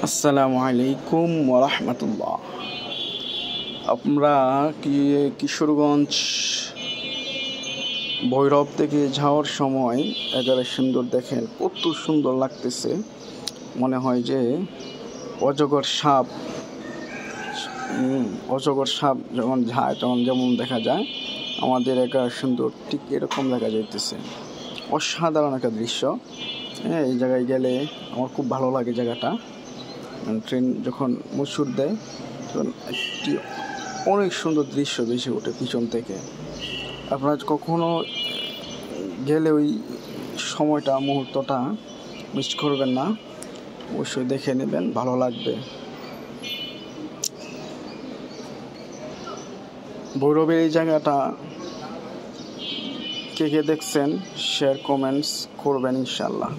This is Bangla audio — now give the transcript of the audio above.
আসসালামু আলাইকুম ওরহমতুল্লাহ। আমরা কিশোরগঞ্জ ভৈরব থেকে যাওয়ার সময় একেবারে সুন্দর, দেখেন কত সুন্দর লাগতেছে। মনে হয় যে অজগর সাপ যখন যায় তখন যেমন দেখা যায়, আমাদের একেবারে সুন্দর ঠিক এরকম দেখা যাইতেছে। অসাধারণ একটা দৃশ্য। এই জায়গায় গেলে আমার খুব ভালো লাগে জায়গাটা। ট্রেন যখন মুছুর দেয় তখন একটি অনেক সুন্দর দৃশ্য ভেসে ওঠে পিছন থেকে। আপনারা কখনো গেলে ওই সময়টা, মুহূর্তটা মিস করবেন না, অবশ্যই দেখে নেবেন, ভালো লাগবে। ভৈরবের এই জায়গাটা কে কে দেখছেন শেয়ার কমেন্টস করবেন ইনশাল্লাহ।